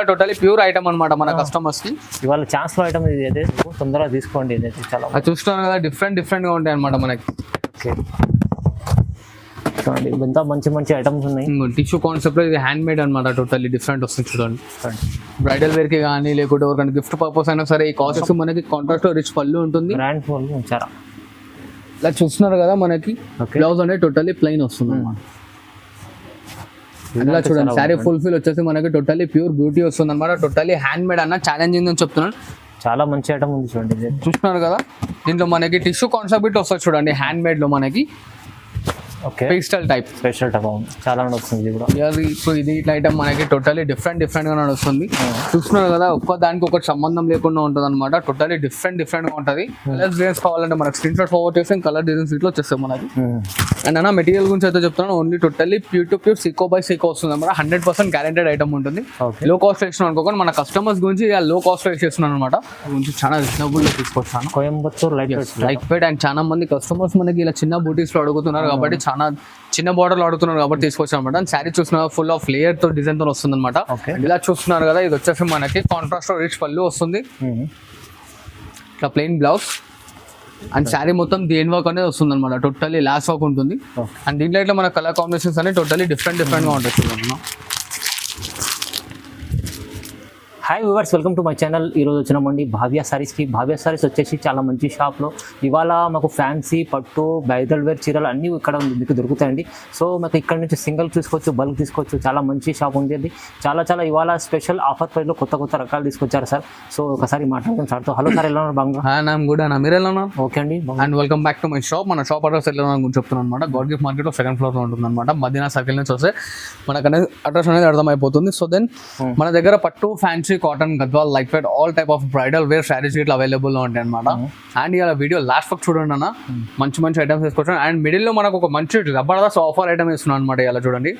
Totally pure item అనమాట మన customers కి. ఇవాళ ఛాన్స్ లో ఐటమ్ ఇది అయితే తొందరగా తీసుకోండి. ఇదైతే చాలా అది చూస్తున్నాను కదా, డిఫరెంట్ గా ఉంటాయి అనమాట మనకి. ఓకే చూడండి ఎంత మంచి మంచి ఐటమ్స్ ఉన్నాయి. టిష్యూ కాన్సెప్ట్ లో ఇది హ్యాండ్ మేడ్ అనమాట. టోటల్లీ డిఫరెంట్ వస్తుంది చూడండి. బ్రైడల్ వేర్ కి కానీ లేకుంటే ఎవరికైనా గిఫ్ట్ పర్పస్ అయినా సరే ఈ కాస్ట్ మనకి కాంట్రాస్ట్ రిచ్ పళ్ళు ఉంటుంది. గ్రాండ్ పళ్ళు ఉంచారా ఇలా చూస్తున్నారు కదా, మనకి బ్లౌజ్ అనేది టోటల్లీ ప్లెయిన్ వస్తుంది అన్నమాట. ఇలా చూడండి శారీ ఫుల్ఫిల్ వచ్చేసి మనకి టోటల్లీ ప్యూర్ బ్యూటీ వస్తుంది అనమాట. టోటల్లీ హ్యాండ్ మేడ్ అన్న ఛాలెంజింగ్ అని చెప్తున్నాను. చాలా మంచి ఐటమ్ ఉంది చూడండి. చూస్తున్నారు కదా, దీంట్లో మనకి టిష్యూ కాన్సెప్ట్ వస్తుంది చూడండి. హ్యాండ్ మేడ్ లో మనకి okay pastel type special type చాలా నడుస్తుంది ఇది కూడా. ఇప్పుడు ఇది ఇట్లా ఐటమ్ మనకి టోటల్లీ డిఫరెంట్ గా నడుస్తుంది. చూస్తున్నారు కదా, ఒక్క దానికి ఒకటి సంబంధం లేకుండా ఉంటుంది అనమాట. టోటల్లీ డిఫరెంట్ గా ఉంటుంది. కలర్ డిజైన్స్ కావాలంటే మనకి స్క్రీన్ షాట్ ఫార్వర్డ్ చేస్తే కలర్ డిజైన్స్ ఇట్లా వచ్చేస్తాయి మనకి. అండ్ అన్న మెటీరియల్ గురించి అయితే చెప్తున్నాను, only totally pure to pure Sikoa by Sikoa వస్తుంది అనమాట. 100% గ్యారెంటెడ్ ఐటమ్ ఉంటుంది. లో కాస్ట్ వేస్తున్నాను అనుకోకుండా మన కస్టమర్స్ గురించి లో కాస్ట్ వేస్ట్ చేస్తున్నాను అనమాట. గురించి చాలా రీజనబుల్ లో తీసుకొస్తాను. Coimbatore like weight. అండ్ చాలా మంది కస్టమర్స్ మనకి ఇలా చిన్న బూటీస్ లో అడుగుతున్నారు కాబట్టి, చాలా చిన్న బార్డర్ లో అడుగుతున్నారు కాబట్టి తీసుకొచ్చాను అనమాట. శారీ చూస్తున్నారు ఫుల్ ఆఫ్ లేయర్ తో డిజైన్ తో వస్తుంది అనమాట. ఇలా చూస్తున్నారు కదా, ఇది వచ్చేసి మనకి కాంట్రాస్ట్ రిచ్ పళ్ళు వస్తుంది. ఇట్లా ప్లెయిన్ బ్లౌజ్ అండ్ శారీ మొత్తం దేని వర్క్ అనేది వస్తుంది అనమాట. టోటల్లీ లాస్ వర్క్ ఉంటుంది. అండ్ దీంట్లో ఇట్లా మన కలర్ కాంబినేషన్స్ అనేవి టోటల్లీ డిఫరెంట్ గా ఉంటాయి చూడండి. Hi viewers, welcome to my channel. ఈరోజు వచ్చినామండి భావ్య సారీస్కి. భావ్య సారీస్ వచ్చేసి చాలా మంచి షాప్లో ఇవాళ మాకు ఫ్యాన్సీ పట్టు బ్రైడల్ వేర్ చీరలు అన్నీ ఇక్కడ మీకు దొరుకుతాయండి. సో మాకు ఇక్కడ నుంచి సింగిల్ తీసుకోవచ్చు, బల్క్ తీసుకోవచ్చు. చాలా మంచి షాప్ ఉంది అది. చాలా ఇవాళ స్పెషల్ ఆఫర్ ప్రైస్లో కొత్త రకాలు తీసుకొచ్చారు సార్. సో ఒకసారి మాట్లాడదాం సార్తో. హలో సార్, ఎలా ఉన్నారు? బాగా కూడా మీరు ఎలా ఉన్నారు? ఓకే అండి. And welcome back to my shop. మన షాప్ అడ్రస్ ఎలా గురించి చెప్తున్నాను అనమాట. గాడ్ గిఫ్ట్ మార్కెట్లో 2nd ఫ్లోర్ లో ఉంటుంది అనమాట. మదీనా సర్కిల్ నుంచి వస్తే మనకు అనేది అడ్రస్ అనేది అర్థమైపోతుంది. సో దెన్ మన దగ్గర పట్టు, fancy, cotton, Gadwal, like wait all type of bridal wear saris ఇట్లా అవైలబుల్ లో ఉంటాయి అనమాట. అండ్ ఇలా వీడియో లాస్ట్ వరకు చూడండి అన్న, మంచి ఐటమ్స్ తీసుకొచ్చాను. అండ్ మిడిల్ లో మనకు ఒక మంచి జబర్దస్త్ ఆఫర్ ఐటమ్ ఇస్తున్నాను అనమాట. ఇలా చూడండి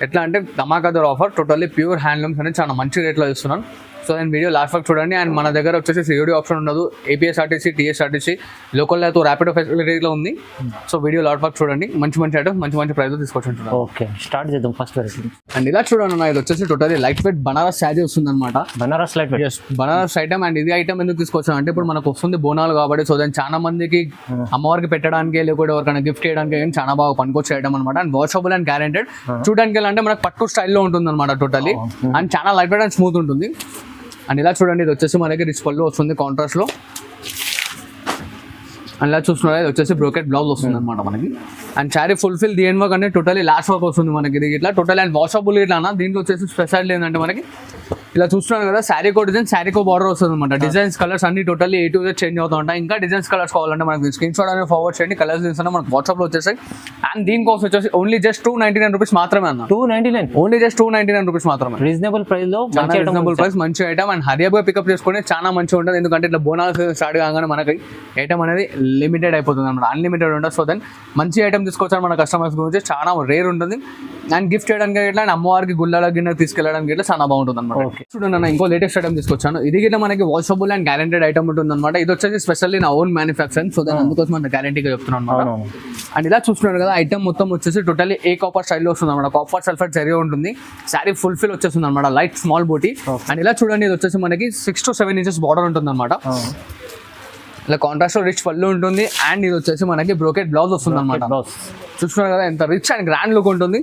ఎట్లా అంటే ధమాకాదార్ ఆఫర్. టోటల్లీ ప్యూర్ హ్యాండ్లూమ్స్ అనేది చాలా మంచి రేట్లో ఇస్తున్నాను. సో నేను వీడియో లాస్ట్ వరకు చూడండి. అండ్ మన దగ్గర వచ్చేసి సిఓడి ఆప్షన్ ఉండదు. ఏపీఎస్ఆర్టీసీ, టీఎస్ఆర్టీసీ, లోకల్ అయితే ర్యాపిడో ఫెసిలిటీలో ఉంది. సో వీడియో లాస్ట్ వరకు చూడండి. మంచి ఐటమ్ మంచి ప్రైస్ తీసుకొచ్చి. ఓకే, స్టార్ట్ చేద్దాం ఫస్ట్ వెరైటీ. అండ్ ఇలా చూడండి అన్న, ఇది వచ్చేసి totally light weight Banaras sari వస్తుంది అనమాట. Banaras light weight, Banaras item. And ఇది ఐటమ్ ఎందుకు తీసుకొచ్చాను అంటే, ఇప్పుడు మనకు వస్తుంది బోనాలు కాబట్టి, సో దాన్ని చాలా మందికి అమ్మవారికి పెట్టడానికి లేకపోతే ఎవరికైనా గిఫ్ట్ చేయడానికి చాలా బాగా పనికొచ్చే ఐటమ్ అనమాట. And washable and guaranteed. చూడడానికి ఎలా అంటే మనకు పట్టు స్టైల్లో ఉంటుంది అనమాట టోటల్లీ. అండ్ చాలా లైట్ వెయిట్ అండ్ స్మూత్ ఉంటుంది. అండ్ ఇలా చూడండి, ఇది వచ్చేసి మనకి రిచ్ పళ్ళు వస్తుంది కాంట్రాస్ట్ లో. అండ్ ఇలా చూస్తున్నారు, ఇది వచ్చేసి బ్రోకెట్ బ్లౌజ్ వస్తుంది అనమాట మనకి. అండ్ శారీ ఫుల్ఫిల్ దేని వర్క్ అనేది టోటలీ లాస్ట్ వర్క్ వస్తుంది మనకి. ఇది ఇట్లా టోటల్ అండ్ వాషబుల్ ఇట్లా అన్న. దీంట్లో వచ్చేసి స్పెషల్ ఏంటంటే మనకి ఇలా చూస్తున్నారు కదా, శారీకో డిజైన్, శారీకో బార్డర్ వస్తుంది అనమాట. డిజైన్స్ కలర్స్ అన్ని totally A to Z change అవుతూ ఉంటాయి. ఇంకా డిజైన్స్ కలర్స్ కావాలంటే మనకి స్క్రీన్ షాట్ అనేది ఫార్వర్డ్ చేయండి. కలర్స్ డిజైన్స్ మనకి వాట్సాప్ లో వచ్చేసాయి. అండ్ దీని కాస్ట్ వచ్చేసి ఓన్లీ జస్ట్ 299 రూపీస్ మాత్రమే అన్న. 299 ఓన్లీ జస్ట్ 299 రూపీస్ మాత్రమే. రీజనబుల్ ప్రైస్ లో రీజనబుల్ ప్రైస్, మంచి ఐటమ్. అండ్ హరియబుల్ పికప్ చేసుకుని చాలా మంచిగా ఉంటుంది. ఎందుకంటే ఇట్లా బోనాలు స్టార్ట్ కాగానే మనకి ఐటమ్ అనేది లిమిటెడ్ అయిపోతుంది అనమాట. అన్లిమిటెడ్ ఉంటుంది. సో దెన్ మంచి ఐటమ్ తీసుకొచ్చారు మన కస్టమర్స్ గురించి. చాలా రేర్ ఉంటుంది. అండ్ గిఫ్ట్ చేయడానికి ఇట్లా అండ్ అమ్మవారికి గుళ్ళ గిన్నె తీసుకెళ్ళడానికి ఇట్లా చాలా బాగుంటుంది అనమాట. చూడండి, ఇంకో లేటెస్ట్ ఐటమ్ తీసుకొచ్చాను. ఇది గిట్లా మనకి వాషబుల్ అండ్ గ్యారెంటెడ్ ఐటమ్ ఉంటుంది అనమాట. ఇది వచ్చేసి స్పెషల్లీ నా ఓన్ మ్యానుఫ్యాక్చరింగ్. సో దాని అందుకోసం మన గ్యారెంటీగా చెప్తున్నాను అనమాట. అండ్ ఇలా చూస్తున్నారు కదా, ఐటమ్ మొత్తం వచ్చేసి టోటల్లీ ఏ కాపర్ స్టైల్లో వస్తుంది అనమాట. కాపర్ సల్ఫేట్ జరిగే ఉంటుంది. శారీ ఫుల్ఫిల్ వచ్చేస్తుంది అనమాట. Light small booty. అండ్ ఇలా చూడండి, ఇది వచ్చేసి మనకి 6 to 7 ఇంచెస్ బార్డర్ ఉంటుంది అనమాట. ఇలా కాంట్రాస్ట్ రిచ్ పళ్ళు ఉంటుంది. అండ్ ఇది వచ్చేసి మనకి బ్రోకెట్ బ్లౌజ్ వస్తుంది అనమాట. చూస్తున్నారు కదా, ఎంత రిచ్ అండ్ గ్రాండ్ లుక్ ఉంటుంది.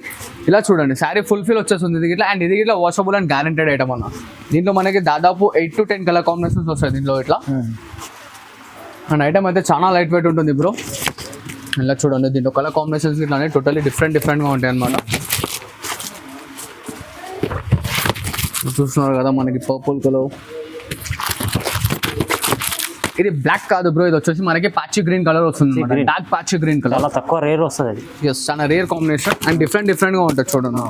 ఇలా చూడండి, శారీ ఫుల్ఫిల్ వచ్చేస్తుంది ఇది ఇట్లా. అండ్ ఇది ఇట్లా వాషబుల్ అండ్ గ్యారెంటెడ్ ఐటమ్ అన్న. దీంట్లో మనకి దాదాపు 8 to 10 కలర్ కాంబినేషన్స్ వస్తాయి దీంట్లో ఇట్లా. అండ్ ఐటమ్ అయితే చాలా లైట్ వెయిట్ ఉంటుంది బ్రో. ఇలా చూడండి, దీంట్లో కలర్ కాంబినేషన్స్ ఇట్లా టోటల్లీ డిఫరెంట్గా ఉంటాయి అనమాట. చూస్తున్నారు కదా, మనకి పర్పుల్ కలర్. ఇది బ్లాక్ కాదు బ్రో, ఇది వచ్చేసి మనకి పాచి గ్రీన్ కలర్ వస్తుంది. డార్క్ పాచి గ్రీన్ కలర్, చాలా తక్కువ రేర్ వస్తుంది. చాలా రేర్ కాంబినేషన్. అండ్ డిఫరెంట్ గా ఉంటుంది చూడండి.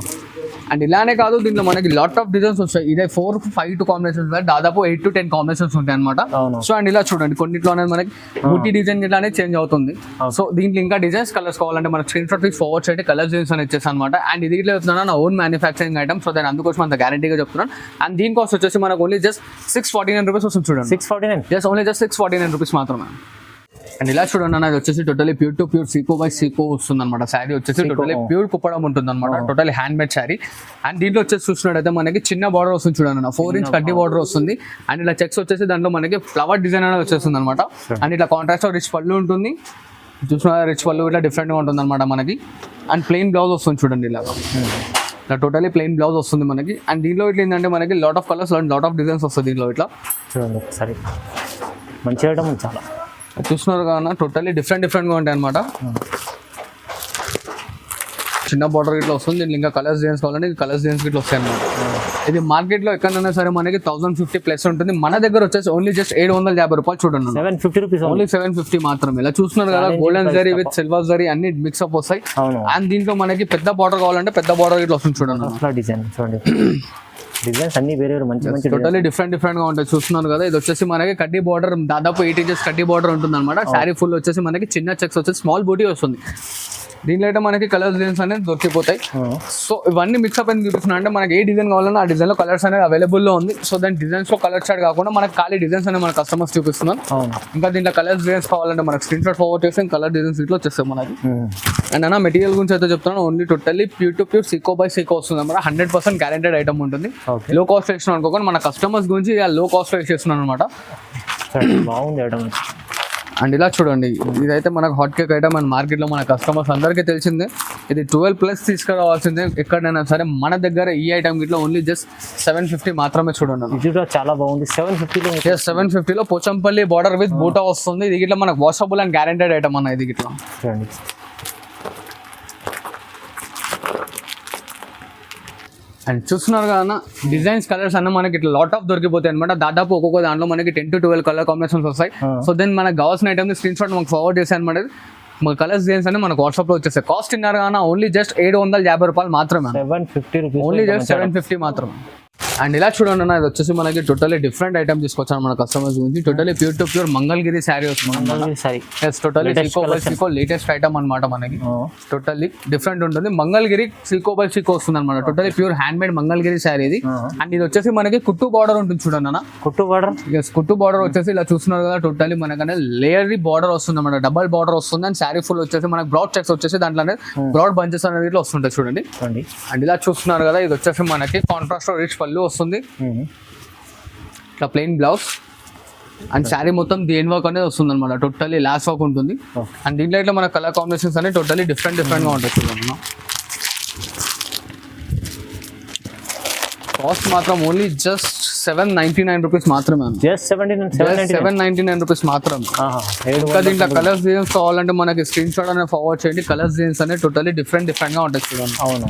అండ్ ఇలానే కాదు, దీంట్లో మనకి లాట్ ఆఫ్ డిజైన్స్ వస్తాయి. ఇదే 4 to 5 కాంబినేషన్స్, దాదాపు 8 to 10 కాంబినేషన్స్ ఉంటాయి అనమాట. సో అండ్ ఇలా చూడండి, కొన్నిట్లో అనేది మనకి బూటీ డిజైన్ ఇట్లానే చేంజ్ అవుతుంది. సో దీంట్లో ఇంకా డిజైన్స్ కలర్స్ కావాలంటే మనకి స్క్రీన్ షాట్ ఫార్వర్డ్ చేయండి. కలర్ డిజైన్స్ అని ఇచ్చేసాను అనమాట. అండ్ ఇది ఇట్లా చెప్తున్నాను, నా ఓన్ మ్యానుఫ్యాక్చరింగ్ ఐటమ్. సో దాని అందుకోసం అంత గ్యారెంటీగా చెప్తున్నాను. అండ్ దీని కాస్ట్ వచ్చేసి మనకు ఓన్లీ జస్ట్ 649 రూపీస్ వస్తుంది చూడండి. 649, జస్ట్ ఓన్లీ జస్ట్ 649 రూపీస్ మాత్రమే. అండ్ ఇలా చూడండి అన్న, ఇది వచ్చేసి టోటలీ ప్యూర్ టు ప్యూర్ సీకో బై సీకో వస్తుంది అనమాట. శారీ వచ్చేసి టోటలీ ప్యూర్ కుప్పడం ఉంటుంది అనమాట, totally handmade sari. And దీంట్లో వచ్చేసి చూసినట్టయితే మనకి చిన్న బార్డర్ వస్తుంది చూడండి అన్న, 4 ఇంచ్ కడ్డీ బార్డర్ వస్తుంది. అండ్ ఇలా చెక్స్ వచ్చేసి దాంట్లో మనకి ఫ్లవర్ డిజైన్ అనేది వచ్చేస్తుంది అనమాట. అండ్ ఇట్లా కాంట్రాస్ట్ రిచ్ పళ్ళు ఉంటుంది, చూసిన రిచ్ పళ్ళు ఇట్లా డిఫరెంట్గా ఉంటుంది అనమాట మనకి. అండ్ ప్లెయిన్ బ్లౌజ్ వస్తుంది చూడండి ఇలాగా, ఇట్లా టోటలీ ప్లెయిన్ బ్లౌజ్ వస్తుంది మనకి. అండ్ దీంట్లో ఇట్లా ఏంటంటే మనకి lot of colours lot of designs వస్తుంది దీంట్లో. ఇట్లా చూడండి ఒకసారి, మంచి ఐటమ్ ఉంది చాలా. చూస్తున్నారు కదా, టోటలీ డిఫరెంట్గా ఉంటాయి అనమాట. చిన్న బార్డర్ ఇట్లా వస్తుంది, దీంట్లో ఇంకా కలర్స్ డిజైన్స్ కావాలంటే కలర్స్ డిజైన్స్ ఇట్లా వస్తాయి అనమాట. ఇది మార్కెట్లో ఎక్కడైనా సరే మనకి 1050 ప్లస్ ఉంటుంది, మన దగ్గర వచ్చేసి ఓన్లీ జస్ట్ 750 రూపాయలు చూడండి, 750 రూపీస్ ఓన్లీ 750 మాత్రమే. ఇలా చూస్తున్నారు కదా, golden zari with silver zari అన్ని మిక్స్అప్ వస్తాయి. అండ్ దీంట్లో మనకి పెద్ద బార్డర్ కావాలంటే పెద్ద బార్డర్ ఇట్లా వస్తుంది చూడండి. డిజైన్ చూడండి, డిజైన్స్ అన్ని వేరే మంచి టోటలీ డిఫరెంట్ గా ఉంటాయి. చూస్తున్నారు కదా, ఇది వచ్చేసి మనకి కడ్డీ బార్డర్ దాదాపు 8 ఇంచెస్ కడ్డీ బార్డర్ ఉంటుంది అనమాట. శారీ ఫుల్ వచ్చేసి మనకి చిన్న చెక్స్ వచ్చేసి స్మాల్ బూటీ వస్తుంది. దీంట్లో అయితే మనకి కలర్స్ డిజైన్స్ అనేది దొరికిపోతాయి. సో ఇవన్నీ మిక్స్అప్ అని చూపిస్తున్నా అంటే మనకి ఏ డిజైన్ కావాలన్నా ఆ డిజైన్ లో కలర్స్ అనేది అవైలబుల్లో ఉంది. సో దాని డిజైన్స్ లో కలర్ షాట్ కాకుండా మనకి ఖాళీ డిజైన్స్ అనేది మన కస్టమర్స్ చూపిస్తున్నాం. ఇంకా దీంట్లో కలర్స్ డిజైన్స్ కావాలంటే మనకి స్క్రీన్ షాట్ ఫార్వర్డ్ చేస్తే కలర్ డిజైన్స్ ఇట్లా వచ్చేస్తాయి మనకి. అండ్ అన్న మెటీరియల్ గురించి అయితే చెప్తున్నాను, only totally pure to pure సీకో బై సీకో వస్తుంది అనమాట. 100% గ్యారెంటెడ్ ఐటమ్ ఉంటుంది. లో కాస్ట్ వేసిన అనుకోకుండా మన కస్టమర్స్ గురించి లో కాస్ట్ వేసేస్తున్నాను అనమాట. బాగుంది ఐటమ్. అండ్ ఇలా చూడండి, ఇదైతే మనకు హాట్ కేక్ ఐటమ్ అండ్ మార్కెట్లో మన కస్టమర్స్ అందరికీ తెలిసిందే. ఇది 12+ తీసుకురావాల్సిందే ఎక్కడైనా సరే. మన దగ్గర ఈ ఐటమ్ గిట్లా ఓన్లీ జస్ట్ 750 మాత్రమే చూడండి. ఇది కూడా చాలా బాగుంది, 750లో పోచంపల్లి బార్డర్ విత్ బూటా వస్తుంది. ఇది గిట్లా మనకు వాషబుల్ అండ్ గ్యారెంటెడ్ ఐటమ్ అన్న. ఇది గిట్లా చూడండి, అండ్ చూస్తున్నారు కదా డిజైన్స్ కలర్స్ అన్న మనకి ఇట్లా లాట్ ఆఫ్ దొరికిపోతాయి అనమాట. దాదాపు ఒక్కొక్క దాంట్లో మనకి 10 to 12 కలర్ కాంబినేషన్స్ వస్తాయి. సో దెన్ మనకు కావాల్సిన ఐటమ్ స్క్రీన్ షాట్ మనకు ఫార్వర్డ్ చేశాను అనమాట. మన కలర్స్ డిజైన్స్ అని మనకు వాట్సాప్లో వచ్చేస్తాయి. కాస్ట్ ఇన్నారు కానీ ఓన్లీ జస్ట్ 750 రూపాయలు మాత్రమే, 750 రూపీస్, ఓన్లీ జస్ట్ 750 మాత్రమే. అండ్ ఇలా చూడండి అన్న, ఇది వచ్చేసి మనకి టోటలీ డిఫరెంట్ ఐటమ్ తీసుకొచ్చాను మన కస్టమర్స్ గురించి. Totally pure to pure Mangalagiri sari వస్తుంది. టోటలీ సిల్కో బై సిల్కో లేటెస్ట్ ఐటమ్ అనమాట మనకి. టోటలీ డిఫరెంట్ ఉంటుంది, మంగళగిరి సిల్కో బై సిల్కో వస్తుంది అనమాట. Totally pure hand made Mangalagiri sari ఇది. అండ్ ఇది వచ్చేసి మనకి కుట్టు బార్డర్ ఉంటుంది చూడండి అన్న. కుట్టు బార్డర్, కుట్టు బార్డర్ వచ్చేసి ఇలా చూస్తున్నారు కదా, టోటలీ మనకనే లేయర్ బార్డర్ వస్తుంది అనమాట. డబల్ బార్డర్ వస్తుంది. అండ్ శారీ ఫుల్ వచ్చేసి మనకి బ్రాడ్ చెక్స్ వచ్చేసి దాంట్లో బ్రాడ్ బంచెస్ అనేది ఇట్లా వస్తుంటాయి చూడండి. అండ్ ఇలా చూస్తున్నారు కదా, ఇది వచ్చేసి మనకి కాంట్రాస్ట్ రిచ్ పళ్ళు వస్తుంది, ఇట్లా ప్లెయిన్ బ్లౌజ్. అండ్ శారీ మొత్తం దేని వర్క్ అనేది వస్తుంది అనమాట. టోటలీ లాస్ వర్క్ ఉంటుంది. అండ్ దీంట్లో ఇట్లా మన కలర్ కాంబినేషన్స్ అనేవి టోటలీ డిఫరెంట్గా ఉంటాయి చూడండి. కాస్ట్ మాత్రం ఓన్లీ జస్ట్ 799 రూపీస్ మాత్రమే. జస్ట్ 799 రూపీస్ మాత్రమే. ఇంకా దీంట్లో కలర్స్ డిజైన్స్ కావాలంటే మనకి స్క్రీన్ షాట్ అనేది ఫార్వర్డ్ చేయండి. కలర్స్ డిజైన్స్ అనేవి టోటలీ డిఫరెంట్గా ఉంటాయి చూడండి. అవును,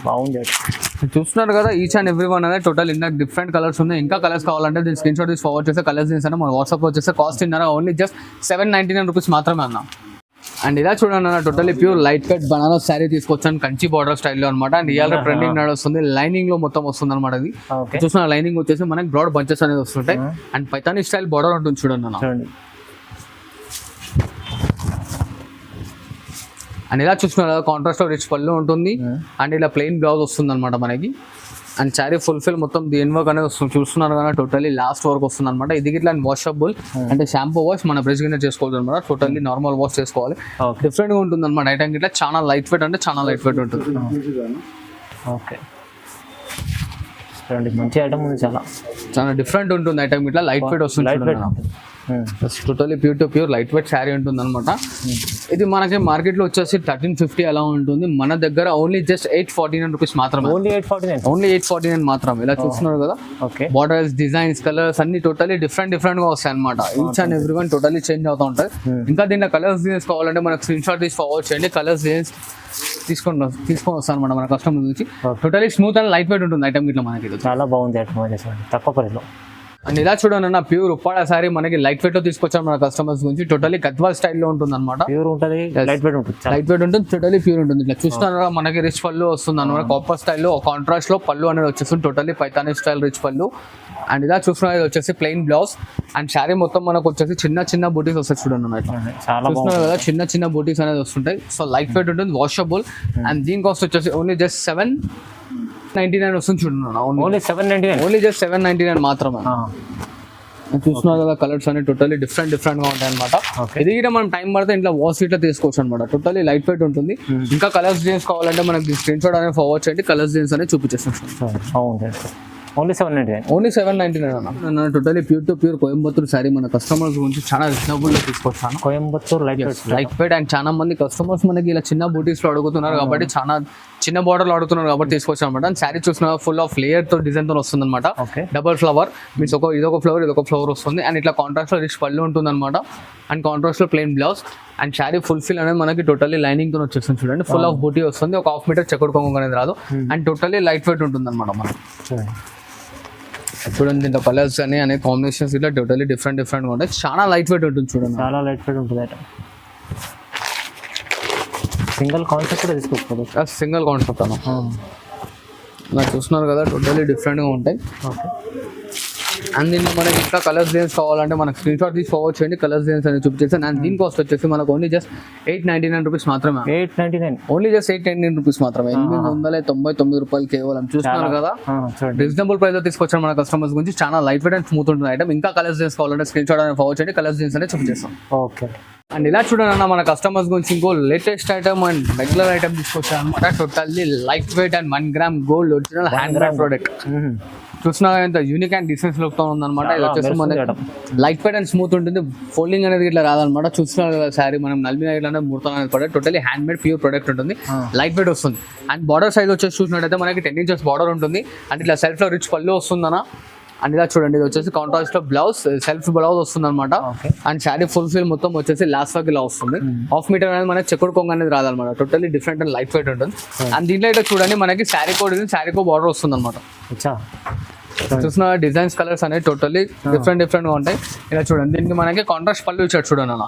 బాగుంది. చూస్తున్నారు కదా, ఈచ్ అండ్ ఎవ్రీ వన్ అనేది టోటల్ ఇంకా డిఫరెంట్ కలర్స్ ఉన్నాయి. ఇంకా కలర్స్ కావాలంటే దీని స్క్రీన్ షాట్ తీసి ఫార్వర్డ్ చేస్తే కలర్స్ డిజైన్స్ అనేది మన వాట్సాప్లో వచ్చేస్తే కాస్ట్ ఇన్నారా ఓన్లీ జస్ట్ 799 రూపీస్ మాత్రమే అన్న. అండ్ ఇలా చూడండి అన్న, totally pure light cut Banaras sari తీసుకొచ్చాను కంచి బార్డర్ స్టైల్లో అనమాట. అండ్ ఇవాళ ట్రెండింగ్ నడుస్తుంది, లైనింగ్ లో మొత్తం వస్తుంది అనమాట. అది చూసిన లైనింగ్ వచ్చేసి మనకి బ్రాడ్ బంచెస్ అనేది వస్తుంటాయి. అండ్ పైతానీ స్టైల్ బార్డర్ ఉంటుంది చూడండి అన్న. అండ్ ఇలా చూస్తున్నారు కాంట్రాస్ట్ రిచ్ పళ్ళు ఉంటుంది. అండ్ ఇలా ప్లెయిన్ బ్లౌజ్ వస్తుంది అనమాట మనకి. అండ్ శారీ ఫుల్ఫిల్ మొత్తం దేని వర్క్ అనేది వస్తుంది చూస్తున్నారు కదా, టోటలీ లాస్ట్ వర్క్ వస్తుంది అనమాట. ఇది ఇట్లా వాషబుల్ అంటే షాంపూ వాష్ మన బ్రష్ కింద చేసుకోవాలి అనమాట. టోటల్లీ నార్మల్ వాష్ చేసుకోవాలి. డిఫరెంట్ గా ఉంటుంది అనమాట ఐటమ్ ఇట్లా. చాలా లైట్ వెయిట్ అంటే చాలా లైట్ వెయిట్ ఉంటుంది. ఓకే, మంచి ఐటమ్ ఉంది, చాలా డిఫరెంట్ ఉంటుంది ఐటమ్ ఇట్లా. లైట్ వెయిట్ వస్తుంది, totally pure to pure light wait sari ఉంటుంది అనమాట. ఇది మనకి మార్కెట్లో వచ్చేసి 1350 అలా ఉంటుంది. మన దగ్గర ఓన్లీ జస్ట్ 849 రూపీస్ మాత్రమే. ఓన్లీ 849 మాత్రమే. ఇలా చూస్తున్నారు కదా, బార్డర్స్ డిజైన్స్ కలర్స్ అన్ని టోటలీ డిఫరెంట్ గా వస్తాయి అనమాట. Each and every one totally change అవుతూ ఉంటాయి. ఇంకా దీంట్లో కలర్స్ డిజైన్స్ కావాలంటే మనకు స్క్రీన్ షాట్ తీసి ఫార్వర్డ్ చేయండి. కలర్స్ డిజైన్స్ తీసుకొని వస్తాను అనమాట మన కస్టమర్ నుంచి. Totally smooth and light weight ఉంటుంది ఐటమ్ ఇట్లా మనకి. చాలా బాగుంది ఐటమ్, తక్కువ ప్రైస్లో. అండ్ ఇలా చూడండి అన్న, ప్యూర్ ఉప్పాడ సారీ మనకి లైట్ వెయిట్ లో తీసుకొచ్చాం మన కస్టమర్స్ గురించి. టోటలీ గద్వాల్ స్టైల్లో ఉంటుంది అనమాట. ప్యూర్ ఉంటుంది, లైట్ వెయిట్ ఉంటుంది, టోటలీ ప్యూర్ ఉంటుంది. ఇట్లా చూస్తున్నారు మనకి రిచ్ పళ్ళు వస్తుంది అనమాట. కాపర్ స్టైల్లో కాంట్రాస్ట్ లో పళ్ళు అనేది వచ్చేస్తుంది. టోటలీ పైతానీ స్టైల్ రిచ్ పళ్ళు. అండ్ ఇలా చూస్తున్నారు, ఇది వచ్చేసి ప్లెయిన్ బ్లౌజ్. అండ్ శారీ మొత్తం మనకు వచ్చేసి చిన్న బూటీస్ వస్తాయి చూడండి అన్నమాట. చూస్తున్నారు కదా, చిన్న బూటీస్ అనేది వస్తుంటాయి. సో లైట్ వెయిట్ ఉంటుంది, వాషబుల్. అండ్ దీని కాస్ట్ వచ్చేసి ఓన్లీ జస్ట్ 799 వస్తుంది చూడండి. ఓన్లీ జస్ట్ 799 మాత్రమే. చూస్తున్నారు కదా కలర్స్ అనేవి టోటల్లీ డిఫరెంట్ గా ఉంటాయి అనమాట. Okay. ఇది కూడా మనం టైం పడితే ఇంట్లో వాష్ ఇట్లా తీసుకోవచ్చు అనమాట. టోటల్లీ లైట్ వెయిట్ ఉంటుంది. ఇంకా కలర్స్ జీన్స్ కావాలంటే మనకి స్క్రీన్ షాట్ అనేది ఫార్వర్డ్ చేయండి, కలర్స్ జీన్స్ అనేది చూపించేస్తాం. అవును, ఓన్లీ 799. ఓన్లీ 799 అన్న. Totally pure to pure Coimbatore sari మన కస్టమర్స్ గురించి చాలా రీజనబుల్ గా తీసుకొచ్చాను. కోయంబత్తూర్ లైట్ వెయిట్ అండ్ చాలా మంది కస్టమర్స్ మనకి ఇలా చిన్న బూటీస్ లో అడుగుతున్నారు కాబట్టి చాలా చిన్న బార్డర్ లో అడుగుతున్నారు కాబట్టి తీసుకొచ్చాను అనమాట. అండ్ శారీ చూసిన ఫుల్ ఆఫ్ లేయర్ తో డిజైన్ తో వస్తుంది అనమాట. ఓకే. డబుల్ ఫ్లవర్ మీన్స్ ఇదొక ఫ్లవర్ వస్తుంది. అండ్ ఇట్లా కాంట్రాస్ట్ లో రిచ్ పళ్ళు ఉంటుంది అనమాట. అండ్ కాంట్రాస్ట్ లో plain blouse and sari full fill అనేది మనకి టోటల్లీ లైనింగ్ తో వచ్చేస్తుంది చూడండి. ఫుల్ ఆఫ్ బూటీ వస్తుంది. ఒక 1/2 మీటర్ చెక్కుడు కొంగు అనేది రాదు. అండ్ టోటల్లీ లైట్ వెయిట్ ఉంటుంది అనమాట మనకి. చూడండి దీంట్లో కలర్స్ అనే కాంబినేషన్స్ ఇట్లా టోటల్లీ డిఫరెంట్ గా ఉంటాయి. చాలా లైట్ వెయిట్ ఉంటుంది చూడండి. చాలా లైట్ వెయిట్ ఉంటుంది ఐటమ్. సింగిల్ కాన్సెప్ట్ కూడా తీసుకోవచ్చు. సింగిల్ కాన్సెప్ట్ అన్న. ఇలా చూస్తున్నారు కదా టోటల్లీ డిఫరెంట్ గా ఉంటాయి. ఓకే. అండ్ దీంట్లో మనకి ఇంకా కలర్స్ డిజైన్స్ కావాలంటే మనకి స్క్రీన్ షాట్ తీసి ఫార్వర్డ్ చేయండి, కలర్స్ డిజైన్స్ అనేది చూపించేస్తాను. అండ్ దీని కాస్ట్ వచ్చేసి మనకు ఓన్లీ జస్ట్ 899 రూపీస్ మాత్రమే. 899 ఓన్లీ జస్ట్ 899 రూపీస్ మాత్రమే. 899 రూపాయలు కేవలం. చూస్తున్నారు కదా రీజనబుల్ ప్రైస్ లో తీసుకొచ్చాను మన కస్టమర్స్ గురించి. చాలా లైట్ వెయిట్ అండ్ స్మూత్ ఉంటుంది ఐటమ్. ఇంకా కలర్స్ డిజైన్స్ కావాలంటే స్క్రీన్ షాట్ అనేది ఫార్వర్డ్ చేయండి, కలర్స్ డిజైన్స్ అనేది చూపించేస్తాం. ఓకే. అండ్ ఇలా చూడండి అన్న మన కస్టమర్స్ గురించి ఇంకో latest item and regular item తీసుకొచ్చాను అనమాట. Totally light weight and 1 gram gold original hand made product. చూసినా ఎంత యూనిక్ అండ్ డిఫరెన్స్ లుక్ తో ఉందన్నమాట. ఇది వచ్చేసి మనకి లైట్ వెయిట్ అండ్ స్మూత్ ఉంటుంది. ఫోల్డింగ్ అనేది ఇట్లా రాదనమాట. చూస్తున్నారు కదా శారీ మనం నల్మిన ఇట్లా ముడతాం అనేది పడే totally hand made pure product ఉంటుంది. లైట్ వెయిట్ వస్తుంది. అండ్ బార్డర్ సైజ్ వచ్చేసి చూసినట్టయితే మనకి 10 ఇంచెస్ బార్డర్ ఉంటుంది. అండ్ ఇట్లా సెల్ఫ్ లో రిచ్ పళ్ళు వస్తుందన్న. అండ్ ఇలా చూడండి ఇది వచ్చేసి కాంట్రాస్ట్ లో బ్లౌజ్ సెల్ఫ్ బ్లౌజ్ వస్తుంది అనమాట. అండ్ శారీ ఫుల్ ఫిల్ మొత్తం వచ్చేసి లాస్ట్ వరకు ఇలా వస్తుంది. 1/2 మీటర్ అనేది మనకి చెక్కుడు కొంగు అనేది రాదనమాట. Totally different and light weight ఉంటుంది. అండ్ దీంట్లో అయితే చూడండి మనకి శారీ కో బార్డర్ వస్తుంది అనమాట. చూసిన డిజైన్స్ కలర్స్ అనేవి టోటల్లీ డిఫరెంట్ గా ఉంటాయి. ఇలా చూడండి దీనికి మనకి కాంట్రాస్ట్ పళ్ళు ఇచ్చాడు చూడండి అన్న.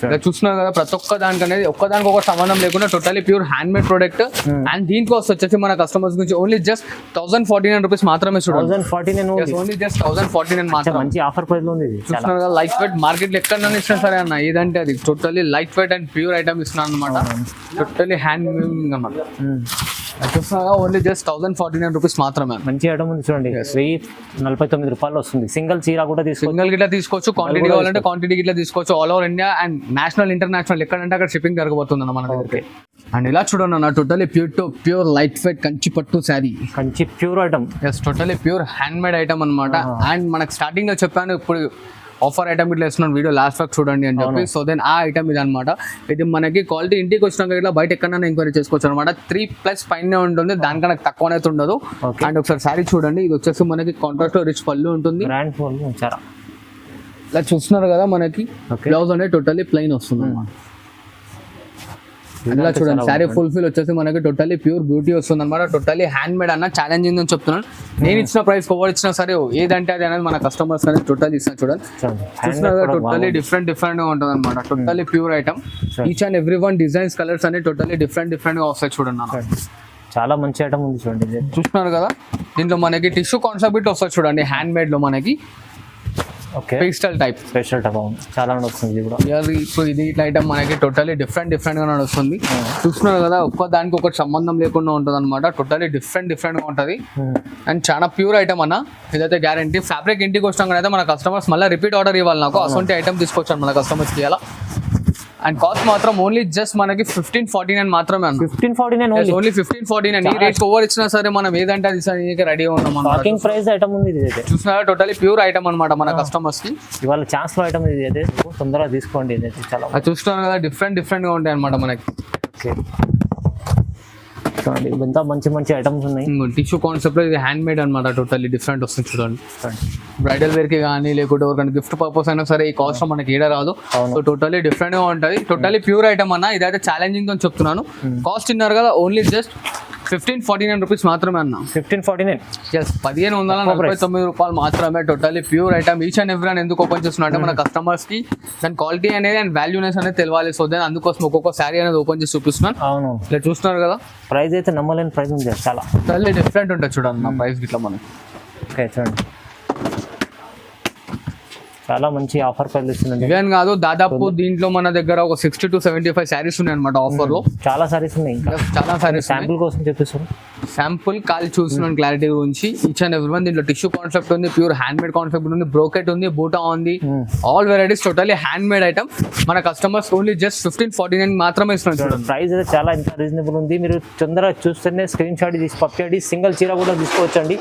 ఇలా చూస్తున్నారు కదా ప్రతి ఒక్క దానికి అనేది ఒక్కదానికి ఒక సంబంధం లేకుండా totally pure hand made product. And దీని కాస్ట్ వచ్చేసి మన కస్టమర్స్ గురించి ఓన్లీ జస్ట్ 1049 రూపీస్ మాత్రమే. చూడండి ఓన్లీ జస్ట్ 1049 మాత్రమే. మంచి ఆఫర్ ప్రైస్ లో ఉంది. చూస్తున్నారు కదా లైట్ వెయిట్ మార్కెట్ లో ఎక్కడ ఇచ్చినా సరే అన్న ఏదంటే అది totally light weight and pure item ఇస్తున్నాను అనమాట. టోటల్లీ హ్యాండ్ మేకింగ్ అన్నమాట. చూస్తున్నా ఓన్లీ జస్ట్ 1049 రూపీస్ మాత్రమే. మంచి ఐటమ్ ఉంది చూడండి. 1049 రూపాయలు వస్తుంది. సింగిల్ చీర కూడా సింగిల్ గిట్లా తీసుకోవచ్చు. క్వాంటిటీ కావాలంటే క్వాంటిటీ గిట్లా తీసుకోవచ్చు. All over India and national international ఎక్కడంటే అక్కడ షిప్పింగ్ జరగబోతుంది అన్న మన దగ్గరికి. అండ్ ఇలా చూడండి అన్న totally pure light weight Kanchi పట్టు sari. Kanchi pure item. Yes totally pure handmade item అనమాట. అండ్ మనకు స్టార్టింగ్ లో చెప్పాను ఇప్పుడు ఆఫర్ ఐటమ్ ఇట్లా ఇస్తున్నాను వీడియో లాస్ట్ వరకు చూడండి అని చెప్పి. సో దెన్ ఆ ఐటమ్ ఇది అనమాట. ఇది మనకి క్వాలిటీ ఇంటికి వచ్చినాక ఇట్లా బయట ఎక్కడైనా ఎంక్వైరీ చేసుకోవచ్చు అనమాట. 3+ పైన ఉంటుంది, దానికన్నా తక్కువ అయితే ఉండదు. అండ్ ఒకసారి శారీ చూడండి ఇది వచ్చేసి మనకి కాంట్రాస్ట్ లో రిచ్ పళ్ళు ఉంటుంది. ఇలా చూస్తున్నారు కదా మనకి బ్లౌజ్ అనేది టోటల్లీ ప్లెయిన్ వస్తుంది అనమాట. ఇలా చూడండి శారీ ఫుల్ ఫిల్ వచ్చేసి మనకి టోటల్లీ ప్యూర్ బ్యూటీ వస్తుంది అనమాట. టోటల్లీ హ్యాండ్ మేడ్ అన్న ఛాలెంజింగ్ అని చెప్తున్నాను. నేను ఇచ్చిన ప్రైస్ ఓవర్ ఇచ్చినా సరే ఏదంటే అది అనేది మన కస్టమర్స్ అనేది టోటల్ ఇస్తున్నా చూడండి. చూస్తున్నారు టోటల్లీ డిఫరెంట్ గా ఉంటుంది అనమాట. Totally pure item. Each and every one designs colours అనేది టోటల్లీ డిఫరెంట్ గా వస్తాయి చూడండి. చాలా మంచి ఐటమ్ ఉంది చూడండి. చూస్తున్నారు కదా దీంట్లో మనకి టిష్యూ కాన్సెప్ట్ వస్తుంది చూడండి. హ్యాండ్ మేడ్ లో మనకి పేస్టల్ టైప్ స్పెషల్ టైప్ చాలా నడుస్తుంది. ఇప్పుడు ఇది ఇట్లా ఐటమ్ మనకి టోటల్లీ డిఫరెంట్ గా నడుస్తుంది. చూస్తున్నారు కదా ఒక్క దానికి ఒకటి సంబంధం లేకుండా ఉంటుంది అనమాట. టోటల్లీ డిఫరెంట్ గా ఉంటుంది. అండ్ చాలా ప్యూర్ ఐటమ్ అన్న ఇదైతే గ్యారంటీ. ఫ్యాబ్రిక్ ఇంటికి వచ్చినాక అయితే మన కస్టమర్స్ మళ్ళీ రిపీట్ ఆర్డర్ ఇవ్వాలి. నాకు అసొంటి ఐటమ్ తీసుకొచ్చాను మన కస్టమర్స్కి ఇలా. అండ్ కాస్ట్ మాత్రం ఓన్లీ జస్ట్ మనకి 1549 మాత్రమే అన్న. 1549 ఓన్లీ 1549. ఈ రేట్ ఓవర్ ఇచ్చినా సరే మనం ఏదంటే అది రెడీ ఉన్నాం. స్టార్టింగ్ ప్రైస్ ఐటమ్ ఉంది. చూసినారా టోటల్లీ ప్యూర్ ఐటమ్ అనమాట మన కస్టమర్స్ కి. ఇవాళ ఛాన్స్ లో ఐటమ్ ఇది అయితే తొందరగా తీసుకోండి. ఇది చాలా చూస్తున్నారు కదా డిఫరెంట్ గా ఉంటాయి అనమాట మనకి. చూడండి ఎంత మంచి ఐటమ్స్ ఉన్నాయి. టిష్యూ కాన్సెప్ట్ లో ఇది హ్యాండ్ మేడ్ అనమాట. టోటల్లీ డిఫరెంట్ వస్తుంది చూడండి. బ్రైడల్ వేర్ కి కానీ లేకుంటే ఎవరికైనా గిఫ్ట్ పర్పస్ అయినా సరే ఈ కాస్ట్ మనకి ఏడా రాదు. సో టోటల్లీ డిఫరెంట్ గా ఉంటుంది. టోటల్లీ ప్యూర్ ఐటమ్ అన్న. ఇదైతే ఛాలెంజింగ్ అని చెప్తున్నాను. కాస్ట్ ఇన్నారు కదా ఓన్లీ జస్ట్ 1549 రూపీస్ మాత్రమే అన్న. 1549 1549 రూపాయలు మాత్రమే. Totally pure item. Each and every one ఎందుకు ఓపెన్ చేస్తున్నా అంటే మన కస్టమర్స్ కి దాని క్వాలిటీ అనేది అండ్ వాల్యూనెస్ అనేది తెలియాలి. సో దాని అందుకోసం ఒక్కొక్క శారీ అనేది ఓపెన్ చేసి చూపిస్తున్నాను. అవును ఇట్లా చూస్తున్నారు కదా ప్రైస్ అయితే నమ్మలేని ప్రైస్ ఉంది. చాలా టోటల్లీ డిఫరెంట్ ఉంటుంది చూడండి నా ప్రైస్ ఇట్లా మనకి. ఓకే చూడండి చాలా మంచి ఆఫర్ ప్రైస్ ఇస్తుంది. ఇవేం కాదు దాదాపు దీంట్లో మన దగ్గర ఒక 60 to 75 శారీస్ ఉన్నాయి అనమాట ఆఫర్ లో. చాలా సారీస్ ఉన్నాయి. చాలా సారీస్ శాంపుల్ కోసం చెప్పేస్తారు. శాంపుల్ కాల్ చూస్తున్నాను క్లారిటీ గురించి. ఈచ్ అండ్ ఎవ్రీ వన్ దీంట్లో టిష్యూ కాన్సెప్ట్ ఉంది, ప్యూర్ హ్యాండ్ మేడ్ కాన్సెప్ట్ ఉంది, బ్రోకెట్ ఉంది, బూటా ఉంది, all varieties totally hand made item. మన కస్టమర్స్ ఓన్లీ జస్ట్ 1549 మాత్రమే ఇస్తున్నాం చూడండి. ప్రైస్ అయితే చాలా ఎంత రీజనబుల్ ఉంది. మీరు తొందరగా చూస్తేనే స్క్రీన్ షాట్ తీసి పంపించండి. సింగిల్ చీర కూడా తీసుకోవచ్చండి.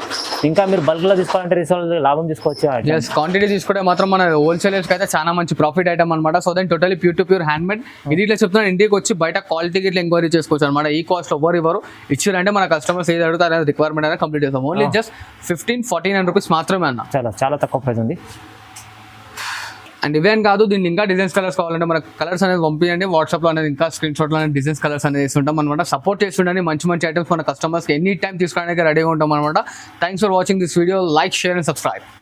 ఇంకా మీరు బల్క్ లో తీసుకోవాలంటే రీసేల్ లాభం తీసుకోవచ్చు. ఎస్, క్వాంటిటీ తీసుకుంటే మాత్రం మన హోల్సేలర్స్ అయితే చాలా మంచి ప్రాఫిట్ ఐటమ్ అనమాట. So then totally pure to pure handmade. ఇది ఇట్లా చెప్తున్నాను, ఇంటికి వచ్చి బయట క్వాలిటీకి ఇట్లా ఎంక్వైరీ చేసుకోవచ్చు అనమాట. ఈ కాస్ట్ ఎవరు ఇచ్చారంటే మన కస్టమర్స్ ఏది అడుగుతారు అనేది రిక్వైర్మెంట్ అనేది కంప్లీట్ చేస్తాం. ఓన్లీ జస్ట్ 1549 రూపీస్ మాత్రమే అన్న. చాలా తక్కువ ప్రైస్ ఉంది. అండ్ ఇవే అని కాదు, దీన్ని ఇంకా డిజైన్స్ కలర్స్ కావాలంటే మనకు కలర్స్ అనేది పంపించండి. వాట్సాప్లో అనేది ఇంకా స్క్రీన్ షాట్లో అనేది డిజైన్స్ కలర్స్ అనేది ఇస్తుంటాం అనమాట. సపోర్ట్ చేస్తుండీ మంచి ఐటమ్స్ మన కస్టమర్స్కి ఎనీ టైం తీసుకోవడానికి రెడీగా ఉంటాం అనమాట. Thanks for watching this video. Like, share and subscribe.